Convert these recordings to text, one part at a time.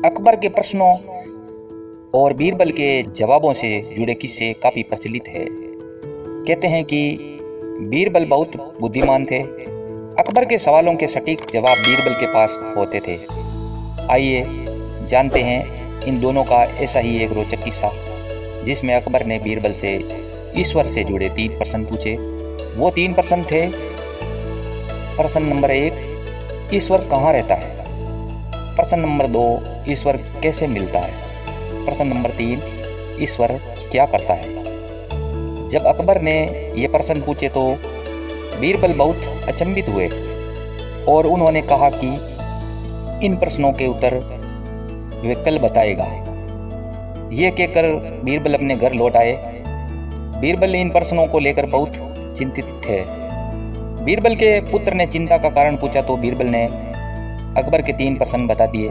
अकबर के प्रश्नों और बीरबल के जवाबों से जुड़े किस्से काफ़ी प्रचलित है। कहते हैं कि बीरबल बहुत बुद्धिमान थे। अकबर के सवालों के सटीक जवाब बीरबल के पास होते थे। आइए जानते हैं इन दोनों का ऐसा ही एक रोचक किस्सा, जिसमें अकबर ने बीरबल से ईश्वर से जुड़े 3 प्रश्न पूछे। वो 3 प्रश्न थे। प्रश्न नंबर 1, ईश्वर कहाँ रहता है? प्रश्न नंबर 2, ईश्वर कैसे मिलता है? प्रश्न नंबर 3, ईश्वर क्या करता है? जब अकबर ने ये प्रश्न पूछे तो बीरबल बहुत अचंभित हुए और उन्होंने कहा कि इन प्रश्नों के उत्तर वे कल बताएगा। ये कहकर बीरबल अपने घर लौट आए। बीरबल इन प्रश्नों को लेकर बहुत चिंतित थे। बीरबल के पुत्र ने चिंता का कारण पूछा तो बीरबल ने अकबर के 3 प्रश्न बता दिए।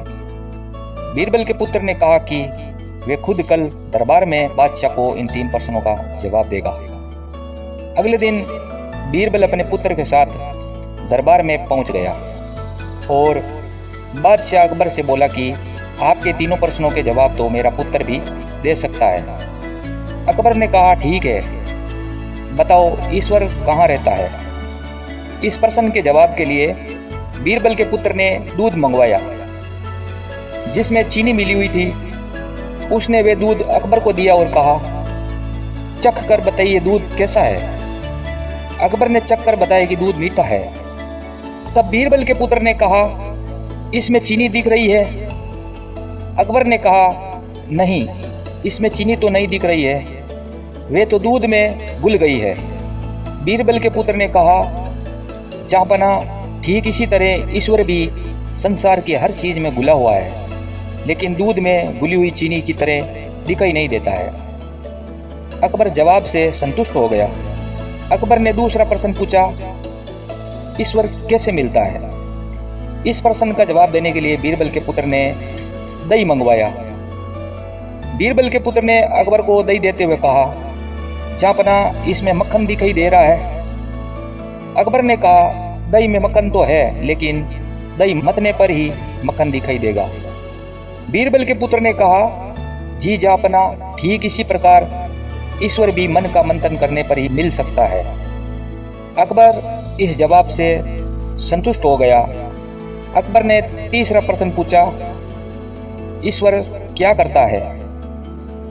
बीरबल के पुत्र ने कहा कि वे खुद कल दरबार में बादशाह को इन 3 प्रश्नों का जवाब देगा। अगले दिन बीरबल अपने पुत्र के साथ दरबार में पहुंच गया और बादशाह अकबर से बोला कि आपके 3 प्रश्नों के जवाब तो मेरा पुत्र भी दे सकता है। अकबर ने कहा, ठीक है, बताओ ईश्वर कहाँ रहता है? इस प्रश्न के जवाब के लिए बीरबल के पुत्र ने दूध मंगवाया, जिसमें चीनी मिली हुई थी। उसने वे दूध अकबर को दिया और कहा, चख कर बताइए दूध कैसा है? अकबर ने चख कर बताया कि दूध मीठा है। तब बीरबल के पुत्र ने कहा, इसमें चीनी दिख रही है? अकबर ने कहा, नहीं, इसमें चीनी तो नहीं दिख रही है, वे तो दूध में घुल गई है। बीरबल के पुत्र ने कहा, जहाँपना ठीक इसी तरह ईश्वर भी संसार की हर चीज में घुला हुआ है, लेकिन दूध में घुली हुई चीनी की तरह दिखाई नहीं देता है। अकबर जवाब से संतुष्ट हो गया। अकबर ने दूसरा प्रश्न पूछा, ईश्वर कैसे मिलता है? इस प्रश्न का जवाब देने के लिए बीरबल के पुत्र ने दही मंगवाया। बीरबल के पुत्र ने अकबर को दही देते हुए कहा, जहाँपना इसमें मक्खन दिखाई दे रहा है। अकबर ने कहा, दही में मक्खन तो है, लेकिन दही मतने पर ही मक्खन दिखाई देगा। बीरबल के पुत्र ने कहा, जी जहाँपना ठीक इसी प्रकार ईश्वर भी मन का मंथन करने पर ही मिल सकता है। अकबर इस जवाब से संतुष्ट हो गया। अकबर ने तीसरा प्रश्न पूछा, ईश्वर क्या करता है?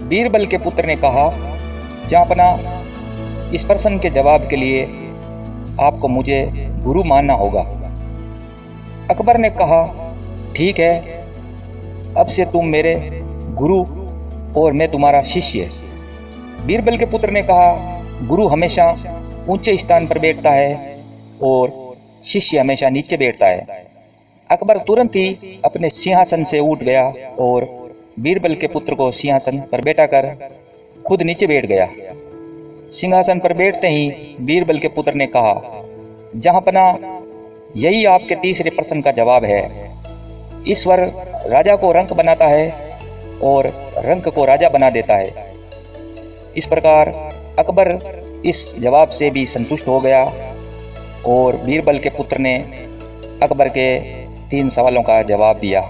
बीरबल के पुत्र ने कहा, जहाँपना इस प्रश्न के जवाब के लिए आपको मुझे गुरु मानना होगा। अकबर ने कहा, ठीक है, अब से तुम मेरे गुरु और मैं तुम्हारा शिष्य। बीरबल के पुत्र ने कहा, गुरु हमेशा ऊंचे स्थान पर बैठता है और शिष्य हमेशा नीचे बैठता है। अकबर तुरंत ही अपने सिंहासन से उठ गया और बीरबल के पुत्र को सिंहासन पर बैठाकर खुद नीचे बैठ गया। सिंहासन पर बैठते ही बीरबल के पुत्र ने कहा, जहाँपना यही आपके तीसरे प्रश्न का जवाब है। ईश्वर राजा को रंक बनाता है और रंक को राजा बना देता है। इस प्रकार अकबर इस जवाब से भी संतुष्ट हो गया और बीरबल के पुत्र ने अकबर के 3 सवालों का जवाब दिया।